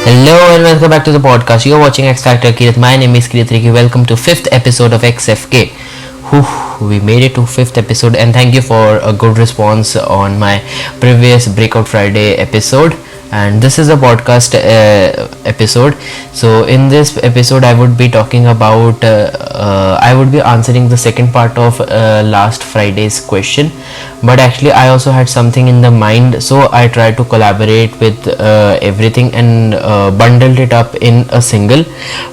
Hello and welcome back to the podcast. You're watching X Factor Kirit. My name is Kirit Riki. Welcome to 5th episode of XFK. We made it to 5th episode and thank you for a good response on my previous Breakout Friday episode. And this is a podcast episode. So in this episode I would be talking about I would be answering the second part of last Friday's question, but actually I also had something in the mind, so I tried to collaborate with everything and bundled it up in a single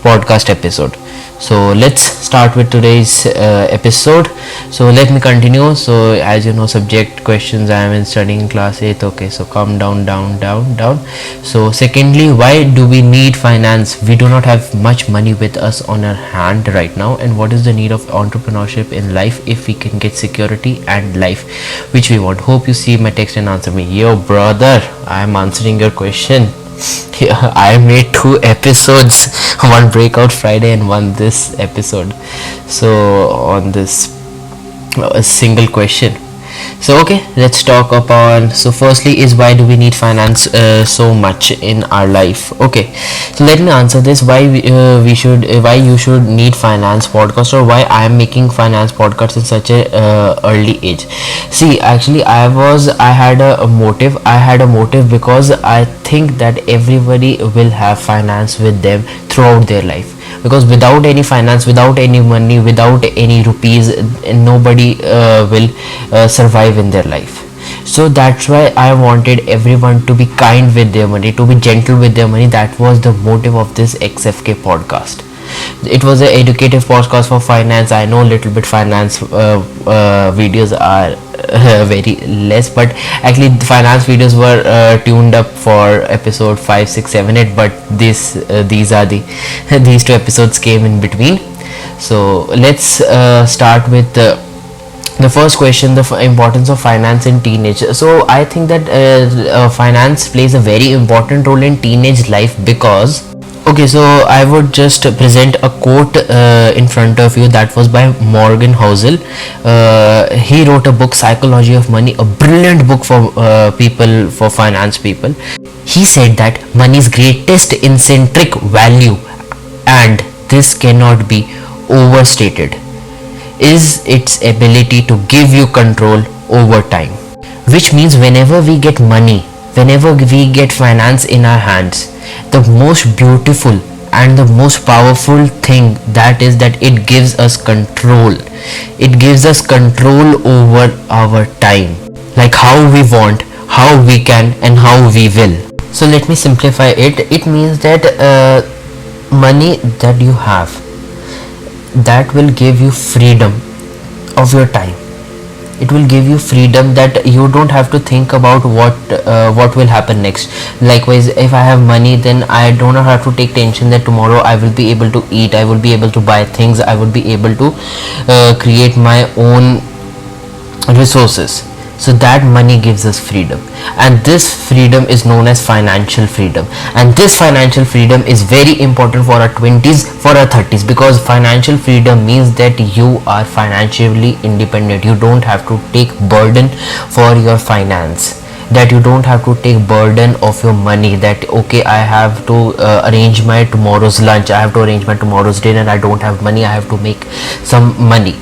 podcast episode. So let's start with today's episode. So let me continue. So as you know, subject questions, I am in studying class 8th. Okay, so come down. So secondly, why do we need finance? We do not have much money with us on our hand right now, and what is the need of entrepreneurship in life if we can get security and life which we want? Hope you see my text and answer me. Yo brother, I am answering your question. Yeah, I made 2 episodes, one Breakout Friday and one this episode. So on this a single question. So okay, let's talk upon. So firstly is why do we need finance so much in our life? Okay, so let me answer this. Why why you should need finance podcast, or why I am making finance podcast in such a early age. See, actually I had a motive. I had a motive because I think that everybody will have finance with them throughout their life, because without any finance, without any money, without any rupees, nobody will survive in their life. So that's why I wanted everyone to be kind with their money, to be gentle with their money. That was the motive of this XFK podcast. It was an educative podcast for finance. I know little bit finance videos are very less, but actually the finance videos were tuned up for episode 5, 6, 7, 8, but these are the these 2 episodes came in between. So let's start with the first question, the importance of finance in teenage. So I think that finance plays a very important role in teenage life, because okay, so I would just present a quote in front of you that was by Morgan Housel. He wrote a book, Psychology of Money, a brilliant book for people, for finance people. He said that money's greatest intrinsic value, and this cannot be overstated, is its ability to give you control over time. Which means whenever we get money, whenever we get finance in our hands, the most beautiful and the most powerful thing that is that it gives us control. It gives us control over our time, like how we want, how we can, and how we will. So let me simplify it. It means that money that you have, that will give you freedom of your time. It will give you freedom that you don't have to think about what will happen next. Likewise, if I have money, then I do not have to take tension that tomorrow I will be able to eat, I will be able to buy things, I will be able to create my own resources. So that money gives us freedom, and this freedom is known as financial freedom. And this financial freedom is very important for our 20s, for our 30s, because financial freedom means that you are financially independent. You don't have to take burden for your finance, that you don't have to take burden of your money, that okay, I have to arrange my tomorrow's lunch, I have to arrange my tomorrow's dinner, I don't have money, I have to make some money.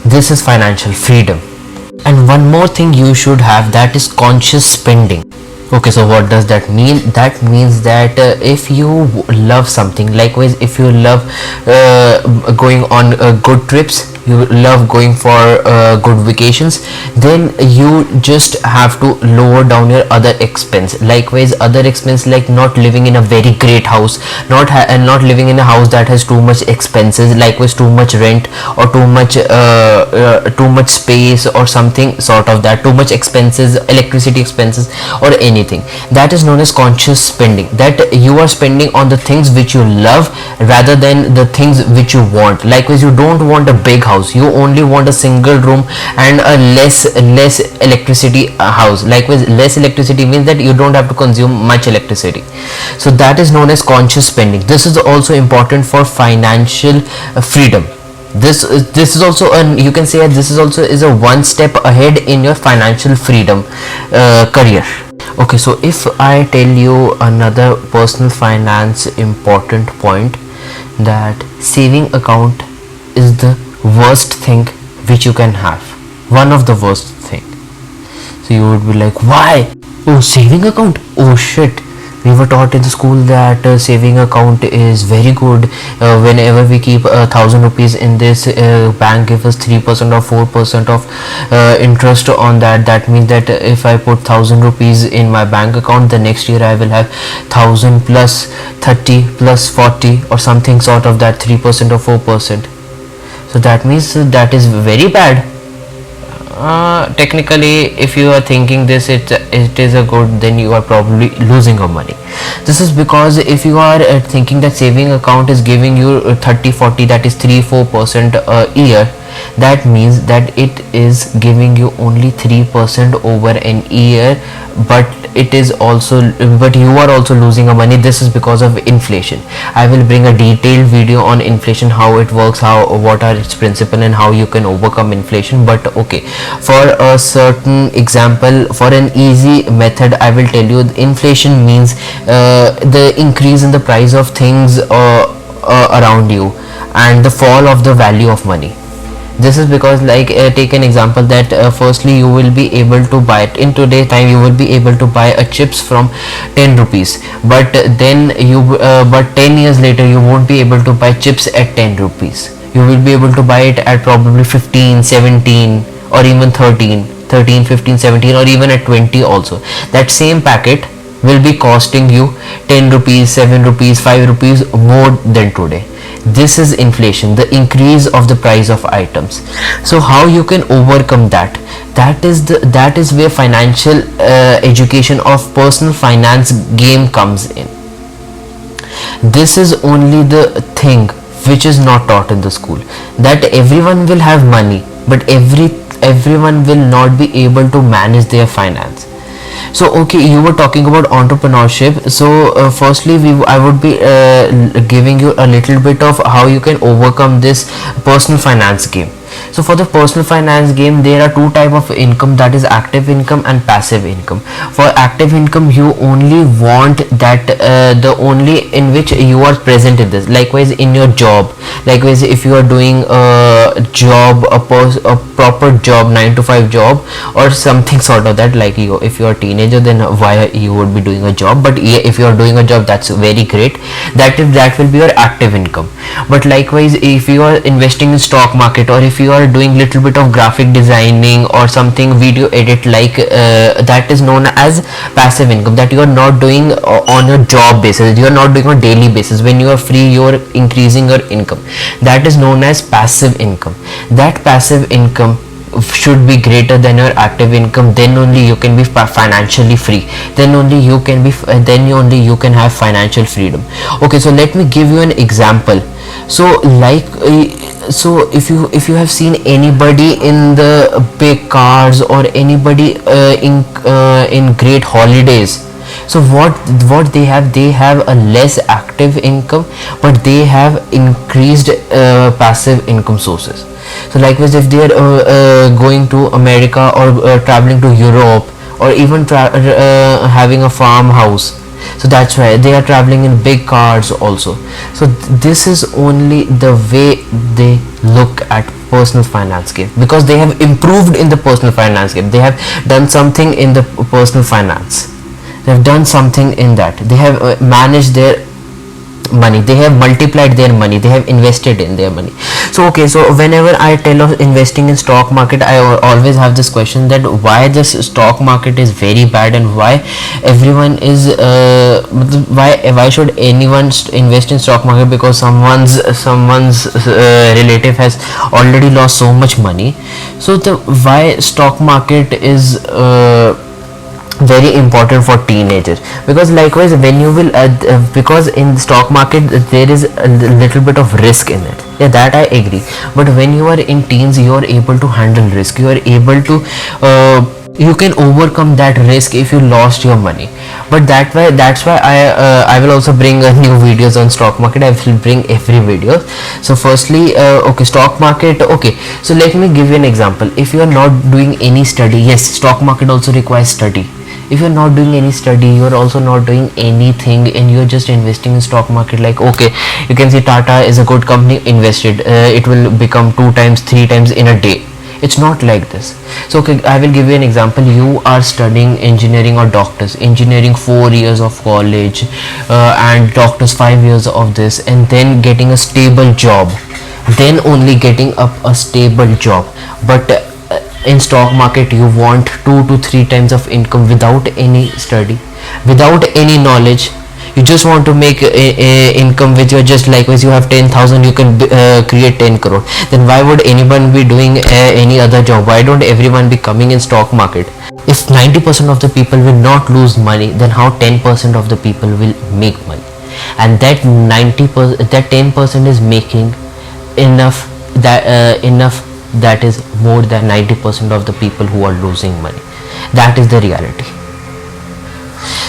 This is financial freedom. And one more thing you should have, that is conscious spending. Okay, so what does that mean? That means that if you love something, likewise if you love going on good trips, you love going for good vacations, then you just have to lower down your other expense. Likewise, other expense like not living in a very great house, not living in a house that has too much expenses, likewise too much rent, or too much space, or something sort of that, too much expenses, electricity expenses, or anything. That is known as conscious spending, that you are spending on the things which you love rather than the things which you want. Likewise, you don't want a big house, you only want a single room and a less electricity house. Likewise, less electricity means that you don't have to consume much electricity. So that is known as conscious spending. This is also important for financial freedom. This is also you can say this is also a one step ahead in your financial freedom career. Okay, so if I tell you another personal finance important point, that saving account is the worst thing which you can have. One of the worst thing. So you would be like, why? Oh, saving account? Oh shit. We were taught in the school that saving account is very good. Whenever we keep 1,000 rupees in this, bank gives us 3% or 4% of interest on that. That means that if I put 1,000 rupees in my bank account, the next year I will have 1,000 plus 30 plus 40 or something sort of that, 3% or 4%. So that means that is very bad. Technically, if you are thinking this, it is a good, then you are probably losing your money. This is because if you are thinking that saving account is giving you 30-40, that is 3-4% a year, that means that it is giving you only 3% over an year, but it is also, but you are also losing a money. This is because of inflation. I will bring a detailed video on inflation, how it works, how, what are its principle, and how you can overcome inflation. But okay, for a certain example, for an easy method, I will tell you inflation means the increase in the price of things around you and the fall of the value of money. This is because, like, take an example that firstly you will be able to buy it in today's time, you will be able to buy a chips from 10 rupees, but then but 10 years later you won't be able to buy chips at 10 rupees. You will be able to buy it at probably 15, 17, or even 13, 15, 17, or even at 20 also. That same packet will be costing you 10 rupees, 7 rupees, 5 rupees more than today. This is inflation, the increase of the price of items. So how you can overcome that? That is where financial education of personal finance game comes in. This is only the thing which is not taught in the school, that everyone will have money, but everyone will not be able to manage their finance. So okay, you were talking about entrepreneurship. So firstly, I would be giving you a little bit of how you can overcome this personal finance game. So for the personal finance game, there are two type of income, that is active income and passive income. For active income, you only want that the only in which you are present in this. Likewise, in your job, likewise if you are doing a job, a proper job, 9 to 5 job or something sort of that, like you, if you are a teenager, then why you would be doing a job, but if you are doing a job, that's very great. That will be your active income. But likewise, if you are investing in stock market, or if you are doing little bit of graphic designing or something, video edit, like that is known as passive income, that you are not doing on your job basis, you are not doing on daily basis. When you are free, you are increasing your income. That is known as passive income. That passive income should be greater than your active income, then only you can be financially free, then only you can have financial freedom. Okay, so let me give you an example. So like so if you have seen anybody in the big cars, or anybody in great holidays, so what they have a less active income, but they have increased passive income sources. So likewise, if they are going to America, or traveling to Europe, or even having a farmhouse, so that's why they are traveling in big cars also. So this is only the way they look at personal finance game, because they have improved in the personal finance game. They have done something in the personal finance, they have done something in that, they have managed their money, they have multiplied their money, they have invested in their money. So okay, so whenever I tell of investing in stock market, I always have this question, that why this stock market is very bad, and why everyone is why should anyone invest in stock market, because someone's relative has already lost so much money. So the why stock market is very important for teenagers, because likewise when you will because in the stock market there is a little bit of risk in it, yeah, that I agree. But when you are in teens, you are able to handle risk, you are able to you can overcome that risk if you lost your money. But that's why I will also bring new videos on stock market. I will bring every video. So firstly, okay, stock market. Okay, so let me give you an example. If you are not doing any study, yes, stock market also requires study. If you're not doing any study, you're also not doing anything, and you're just investing in stock market, like okay, you can see Tata is a good company, invested, it will become 2 times 3 times in a day. It's not like this. So okay, I will give you an example. You are studying engineering or doctors, engineering 4 years of college, and doctors 5 years of this, and then getting a stable job, then only getting up a stable job. But in stock market you want 2 to 3 times of income without any study, without any knowledge. You just want to make income with your, just likewise you have 10,000, you can create 10 crore. Then why would anyone be doing any other job? Why don't everyone be coming in stock market? If 90% of the people will not lose money, then how 10% of the people will make money? And that 90%, that 10% is making enough, that is more than 90% of the people who are losing money. That is the reality.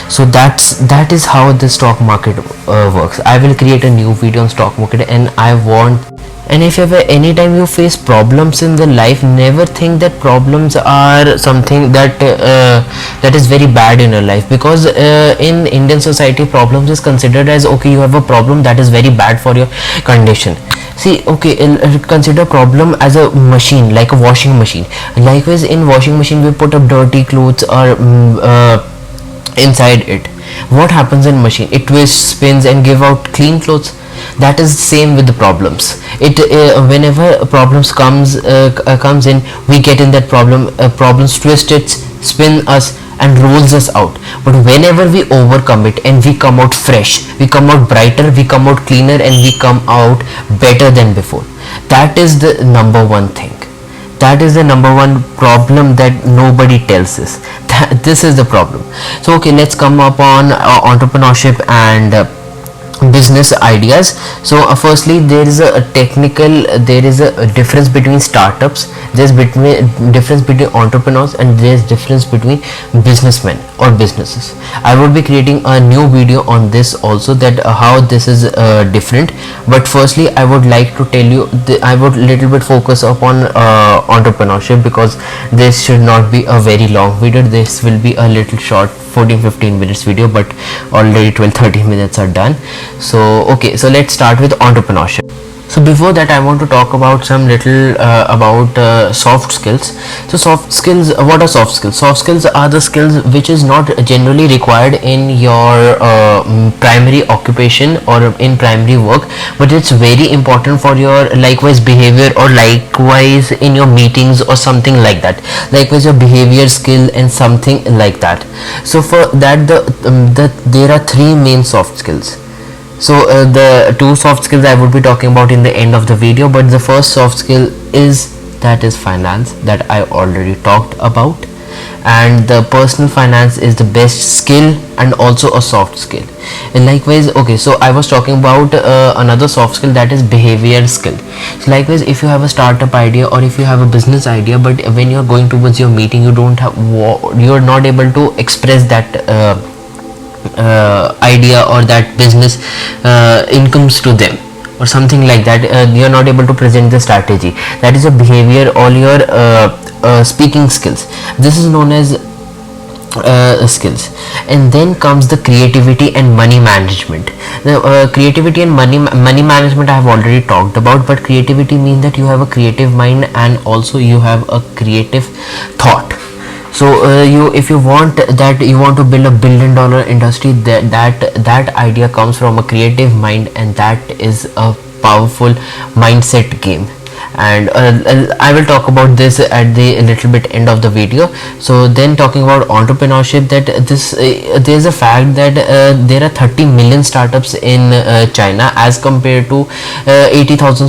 So that is how the stock market works. I will create a new video on stock market, and I want, and if ever anytime you face problems in the life, never think that problems are something that that is very bad in your life, because in Indian society problems is considered as, okay, you have a problem, that is very bad for your condition. See, okay, consider problem as a machine, like a washing machine. Likewise, in washing machine we put up dirty clothes or inside it. What happens in machine? It twists, spins, and give out clean clothes. That is the same with the problems. It whenever problems comes in, we get in that problem. Problems twist it, spin us, and rolls us out. But whenever we overcome it and we come out fresh, we come out brighter, we come out cleaner, and we come out better than before. That is the number one thing. That is the number one problem that nobody tells us. This is the problem. So okay, let's come up on entrepreneurship and business ideas. So firstly, there is a difference between startups, there's difference between entrepreneurs, and there's difference between businessmen or businesses. I would be creating a new video on this also, that how this is different. But firstly, I would like to tell you, I would little bit focus upon entrepreneurship, because this should not be a very long video. This will be a little short 14-15 minutes video, but already 12-13 minutes are done. So okay, so let's start with entrepreneurship. So before that, I want to talk about some little about soft skills. So soft skills, what are soft skills? Soft skills are the skills which is not generally required in your primary occupation or in primary work, but it's very important for your likewise behavior, or likewise in your meetings or something like that, likewise your behavior skill and something like that. So for that, there are 3 main soft skills. So the 2 soft skills I would be talking about in the end of the video, but the first soft skill is finance, that I already talked about, and the personal finance is the best skill and also a soft skill. And likewise, okay, so I was talking about another soft skill, that is behavior skill. So likewise, if you have a startup idea or if you have a business idea, but when you're going towards your meeting, you're not able to express that idea or that business incomes to them or something like that, you're not able to present the strategy. That is a behavior, all your speaking skills. This is known as skills. And then comes the creativity and money management. The creativity and money management I have already talked about, but creativity means that you have a creative mind and also you have a creative thought. So if you want to build a $1 billion industry, that idea comes from a creative mind, and that is a powerful mindset game. And I will talk about this at the little bit end of the video. So then, talking about entrepreneurship, that there is a fact that there are 30 million startups in China as compared to 80,000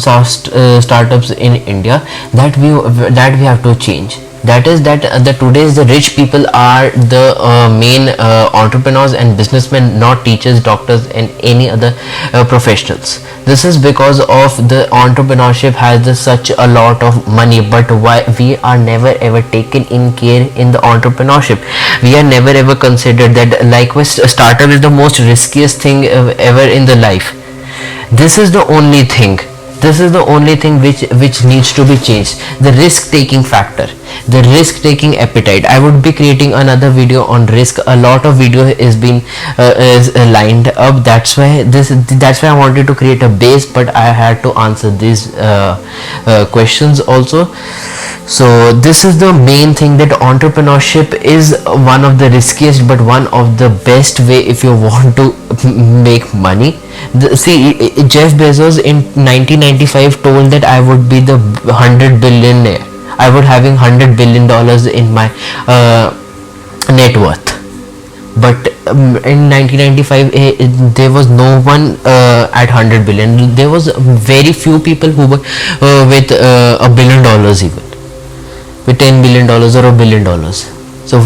startups in India. That we have to change. That is that today's the rich people are the main entrepreneurs and businessmen, not teachers, doctors, and any other professionals. This is because of the entrepreneurship has such a lot of money, but why we are never ever taken in care in the entrepreneurship. We are never ever considered that likewise a startup is the most riskiest thing ever in the life. This is the only thing which needs to be changed, the risk taking factor. the risk taking appetite. I would be creating another video on risk. A lot of video is been lined up. That's why I wanted to create a base, but I had to answer these questions also. So this is the main thing, that entrepreneurship is one of the riskiest but one of the best way if you want to make money. Jeff Bezos in 1995 told that I would be the 100 billionaire. I would having $100 billion in my net worth. But in 1995 there was no one at 100 billion. There was very few people who were with $1 billion, even with $10 billion or $1 billion. So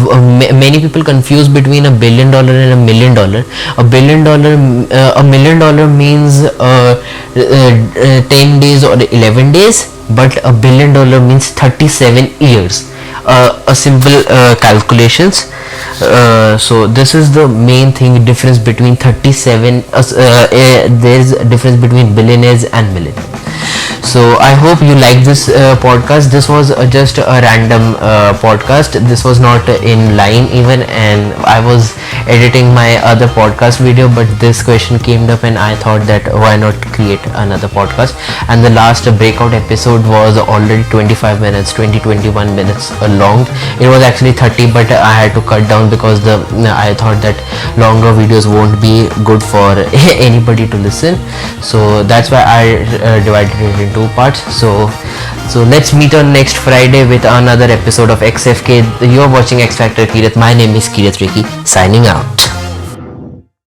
many people confuse between $1 billion and $1 million. $1 million means 10 days or 11 days, but $1 billion means 37 years. A simple calculations. So this is the main thing, difference between 37 there's a difference between billionaires and millionaires. So I hope you like this podcast. This was just a random podcast. This was not in line even, and I was editing my other podcast video, but this question came up and I thought that why not create another podcast. And the last breakout episode was already 25 minutes, 21 minutes long. It was actually 30, but I had to cut down because I thought that longer videos won't be good for anybody to listen. So that's why I divided it in two parts. So let's meet on next Friday with another episode of XFK. You're watching X Factor Kirat. My name is Kirat Ricky, signing out.